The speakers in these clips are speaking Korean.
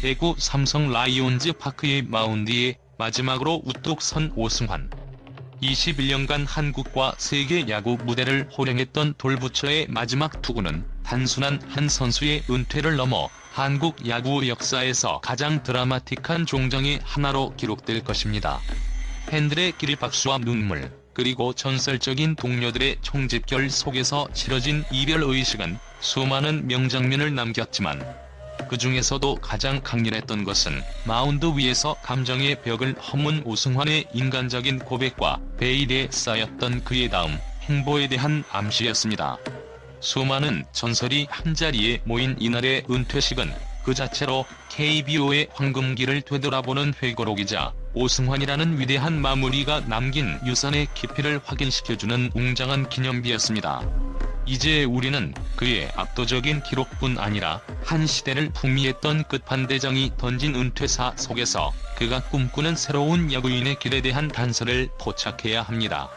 대구 삼성 라이온즈 파크의 마운드에 마지막으로 우뚝 선 오승환. 21년간 한국과 세계 야구 무대를 호령했던 돌부처의 마지막 투구는 단순한 한 선수의 은퇴를 넘어 한국 야구 역사에서 가장 드라마틱한 종정의 하나로 기록될 것입니다. 팬들의 기립박수와 눈물, 그리고 전설적인 동료들의 총집결 속에서 치러진 이별의식은 수많은 명장면을 남겼지만 그 중에서도 가장 강렬했던 것은 마운드 위에서 감정의 벽을 허문 오승환의 인간적인 고백과 베일에 쌓였던 그의 다음 행보에 대한 암시였습니다. 수많은 전설이 한자리에 모인 이날의 은퇴식은 그 자체로 KBO의 황금기를 되돌아보는 회고록이자 오승환이라는 위대한 마무리가 남긴 유산의 깊이를 확인시켜주는 웅장한 기념비였습니다. 이제 우리는 그의 압도적인 기록뿐 아니라 한 시대를 풍미했던 끝판대장이 던진 은퇴사 속에서 그가 꿈꾸는 새로운 야구인의 길에 대한 단서를 포착해야 합니다.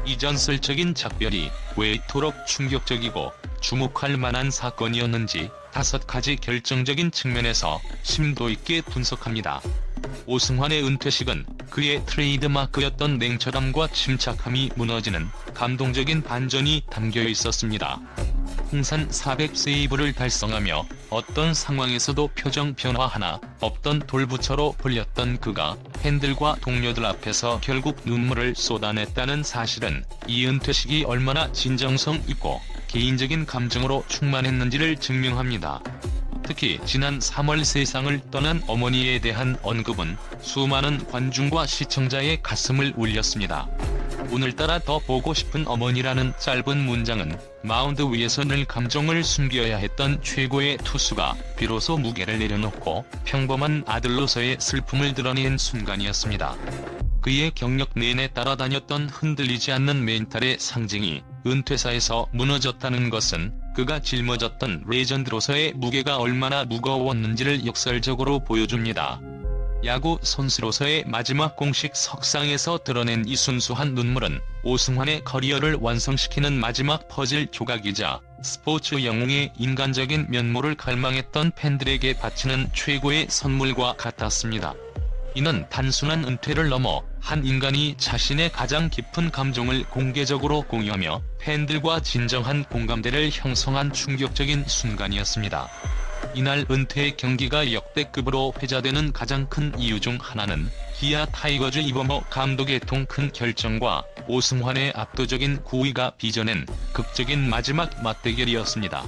이 전설적인 작별이 왜 이토록 충격적이고 주목할 만한 사건이었는지 5가지 결정적인 측면에서 심도 있게 분석합니다. 오승환의 은퇴식은 그의 트레이드마크였던 냉철함과 침착함이 무너지는 감동적인 반전이 담겨 있었습니다. 통산 400세이브를 달성하며 어떤 상황에서도 표정 변화 하나 없던 돌부처로 불렸던 그가 팬들과 동료들 앞에서 결국 눈물을 쏟아냈다는 사실은 이 은퇴식이 얼마나 진정성 있고 개인적인 감정으로 충만했는지를 증명합니다. 특히 지난 3월 세상을 떠난 어머니에 대한 언급은 수많은 관중과 시청자의 가슴을 울렸습니다. 오늘따라 더 보고 싶은 어머니라는 짧은 문장은 마운드 위에서 늘 감정을 숨겨야 했던 최고의 투수가 비로소 무게를 내려놓고 평범한 아들로서의 슬픔을 드러낸 순간이었습니다. 그의 경력 내내 따라다녔던 흔들리지 않는 멘탈의 상징이 은퇴사에서 무너졌다는 것은 그가 짊어졌던 레전드로서의 무게가 얼마나 무거웠는지를 역설적으로 보여줍니다. 야구 선수로서의 마지막 공식 석상에서 드러낸 이 순수한 눈물은 오승환의 커리어를 완성시키는 마지막 퍼즐 조각이자 스포츠 영웅의 인간적인 면모를 갈망했던 팬들에게 바치는 최고의 선물과 같았습니다. 이는 단순한 은퇴를 넘어 한 인간이 자신의 가장 깊은 감정을 공개적으로 공유하며 팬들과 진정한 공감대를 형성한 충격적인 순간이었습니다. 이날 은퇴 경기가 역대급으로 회자되는 가장 큰 이유 중 하나는 기아 타이거즈 이범호 감독의 통큰 결정과 오승환의 압도적인 9위가 빚어낸 극적인 마지막 맞대결이었습니다.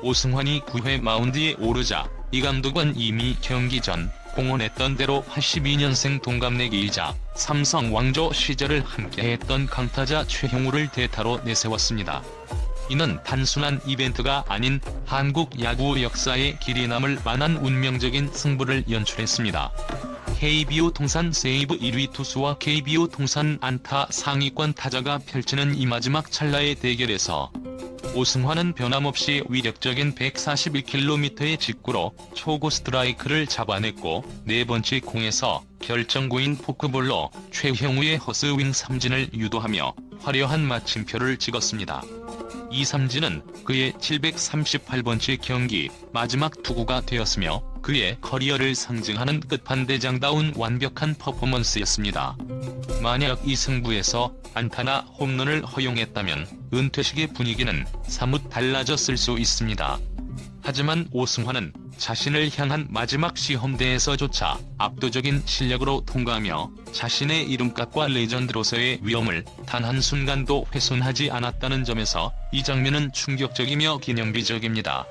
오승환이 9회 마운드에 오르자 이 감독은 이미 경기 전 공언했던 대로 82년생 동갑내기이자 삼성 왕조 시절을 함께했던 강타자 최형우를 대타로 내세웠습니다. 이는 단순한 이벤트가 아닌 한국 야구 역사에 길이 남을 만한 운명적인 승부를 연출했습니다. KBO 통산 세이브 1위 투수와 KBO 통산 안타 상위권 타자가 펼치는 이 마지막 찰나의 대결에서 오승환은 변함없이 위력적인 141km의 직구로 초구 스트라이크를 잡아냈고 네 번째 공에서 결정구인 포크볼로 최형우의 허스윙 삼진을 유도하며 화려한 마침표를 찍었습니다. 이 삼진은 그의 738번째 경기 마지막 투구가 되었으며 그의 커리어를 상징하는 끝판대장다운 완벽한 퍼포먼스였습니다. 만약 이 승부에서 안타나 홈런을 허용했다면 은퇴식의 분위기는 사뭇 달라졌을 수 있습니다. 하지만 오승환은 자신을 향한 마지막 시험대에서조차 압도적인 실력으로 통과하며 자신의 이름값과 레전드로서의 위엄을 단 한순간도 훼손하지 않았다는 점에서 이 장면은 충격적이며 기념비적입니다.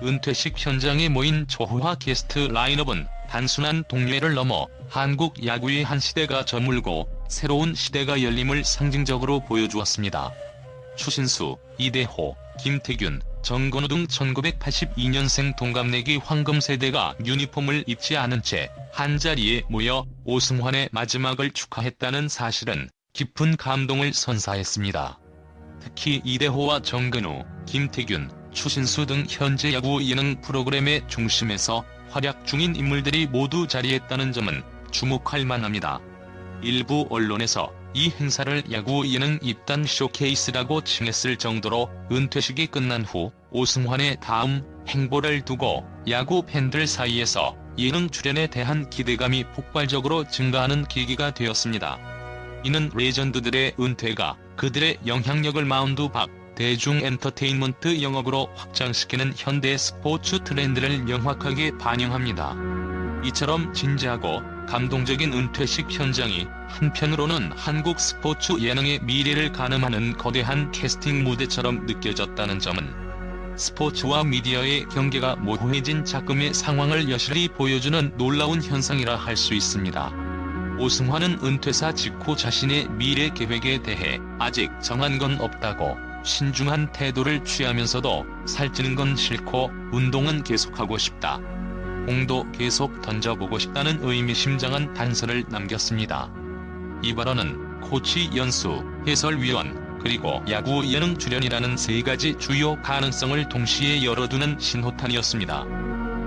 은퇴식 현장에 모인 초호화 게스트 라인업은 단순한 동료를 넘어 한국 야구의 한 시대가 저물고 새로운 시대가 열림을 상징적으로 보여주었습니다. 추신수, 이대호, 김태균, 정건우 등 1982년생 동갑내기 황금세대가 유니폼을 입지 않은 채 한자리에 모여 오승환의 마지막을 축하했다는 사실은 깊은 감동을 선사했습니다. 특히 이대호와 정근우, 김태균, 추신수 등 현재 야구 예능 프로그램의 중심에서 활약 중인 인물들이 모두 자리했다는 점은 주목할 만합니다. 일부 언론에서 이 행사를 야구 예능 입단 쇼케이스라고 칭했을 정도로 은퇴식이 끝난 후 오승환의 다음 행보를 두고 야구 팬들 사이에서 예능 출연에 대한 기대감이 폭발적으로 증가하는 계기가 되었습니다. 이는 레전드들의 은퇴가 그들의 영향력을 마운드 박 대중 엔터테인먼트 영역으로 확장시키는 현대 스포츠 트렌드를 명확하게 반영합니다. 이처럼 진지하고 감동적인 은퇴식 현장이 한편으로는 한국 스포츠 예능의 미래를 가늠하는 거대한 캐스팅 무대처럼 느껴졌다는 점은 스포츠와 미디어의 경계가 모호해진 작금의 상황을 여실히 보여주는 놀라운 현상이라 할 수 있습니다. 오승환은 은퇴사 직후 자신의 미래 계획에 대해 아직 정한 건 없다고 신중한 태도를 취하면서도 살찌는 건 싫고 운동은 계속하고 싶다. 공도 계속 던져보고 싶다는 의미심장한 단서를 남겼습니다. 이 발언은 코치 연수, 해설위원, 그리고 야구 예능 출연이라는 세 가지 주요 가능성을 동시에 열어두는 신호탄이었습니다.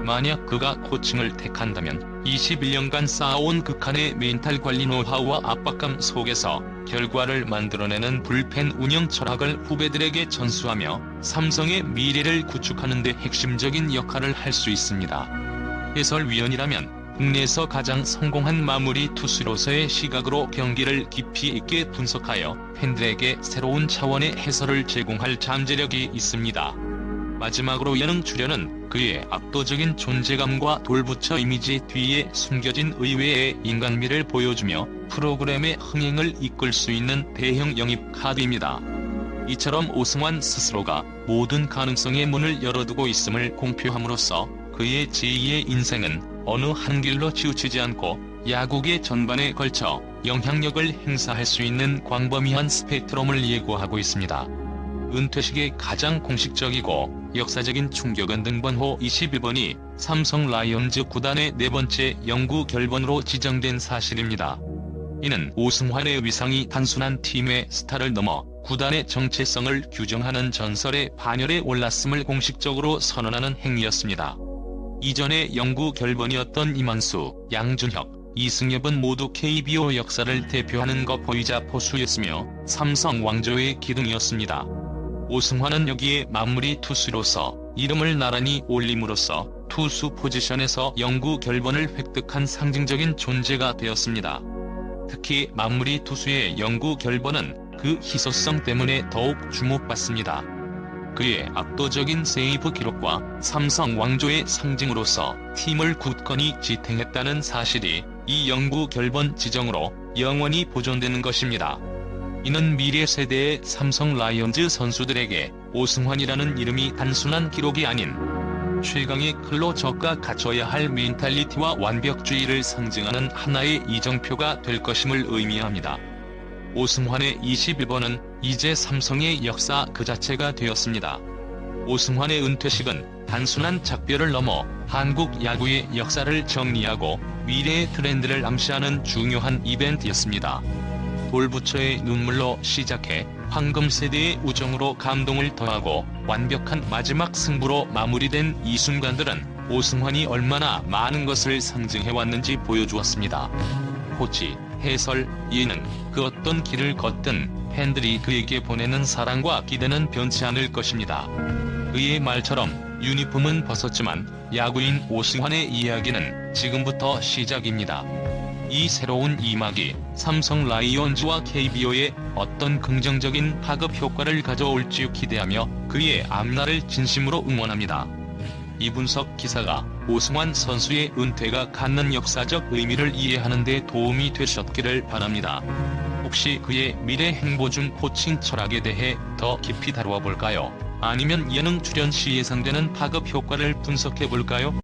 만약 그가 코칭을 택한다면 21년간 쌓아온 극한의 멘탈 관리 노하우와 압박감 속에서 결과를 만들어내는 불펜 운영 철학을 후배들에게 전수하며 삼성의 미래를 구축하는 데 핵심적인 역할을 할 수 있습니다. 해설위원이라면 국내에서 가장 성공한 마무리 투수로서의 시각으로 경기를 깊이 있게 분석하여 팬들에게 새로운 차원의 해설을 제공할 잠재력이 있습니다. 마지막으로 예능 출연은 그의 압도적인 존재감과 돌부처 이미지 뒤에 숨겨진 의외의 인간미를 보여주며 프로그램의 흥행을 이끌 수 있는 대형 영입 카드입니다. 이처럼 오승환 스스로가 모든 가능성의 문을 열어두고 있음을 공표함으로써 그의 제2의 인생은 어느 한 길로 치우치지 않고 야구계 전반에 걸쳐 영향력을 행사할 수 있는 광범위한 스펙트럼을 예고하고 있습니다. 은퇴식의 가장 공식적이고 역사적인 충격은 등번호 21번이 삼성 라이온즈 구단의 네 번째 영구 결번으로 지정된 사실입니다. 이는 오승환의 위상이 단순한 팀의 스타를 넘어 구단의 정체성을 규정하는 전설의 반열에 올랐음을 공식적으로 선언하는 행위였습니다. 이전에 영구 결번이었던 이만수, 양준혁, 이승엽은 모두 KBO 역사를 대표하는 거포이자 포수였으며 삼성 왕조의 기둥이었습니다. 오승환은 여기에 마무리 투수로서 이름을 나란히 올림으로써 투수 포지션에서 영구 결번을 획득한 상징적인 존재가 되었습니다. 특히 마무리 투수의 영구 결번은 그 희소성 때문에 더욱 주목받습니다. 그의 압도적인 세이브 기록과 삼성 왕조의 상징으로서 팀을 굳건히 지탱했다는 사실이 이 영구 결번 지정으로 영원히 보존되는 것입니다. 이는 미래 세대의 삼성 라이온즈 선수들에게 오승환이라는 이름이 단순한 기록이 아닌 최강의 클로 적과 갖춰야 할 멘탈리티와 완벽주의를 상징하는 하나의 이정표가 될 것임을 의미합니다. 오승환의 21번은 이제 삼성의 역사 그 자체가 되었습니다. 오승환의 은퇴식은 단순한 작별을 넘어 한국 야구의 역사를 정리하고 미래의 트렌드를 암시하는 중요한 이벤트였습니다. 돌부처의 눈물로 시작해 황금 세대의 우정으로 감동을 더하고 완벽한 마지막 승부로 마무리된 이 순간들은 오승환이 얼마나 많은 것을 상징해왔는지 보여주었습니다. 코치, 해설, 예능, 그 어떤 길을 걷든 팬들이 그에게 보내는 사랑과 기대는 변치 않을 것입니다. 그의 말처럼 유니폼은 벗었지만 야구인 오승환의 이야기는 지금부터 시작입니다. 이 새로운 2막이 삼성 라이온즈와 KBO에 어떤 긍정적인 파급 효과를 가져올지 기대하며 그의 앞날을 진심으로 응원합니다. 이 분석 기사가 오승환 선수의 은퇴가 갖는 역사적 의미를 이해하는 데 도움이 되셨기를 바랍니다. 혹시 그의 미래 행보 중 코칭 철학에 대해 더 깊이 다루어 볼까요? 아니면 예능 출연 시 예상되는 파급 효과를 분석해 볼까요?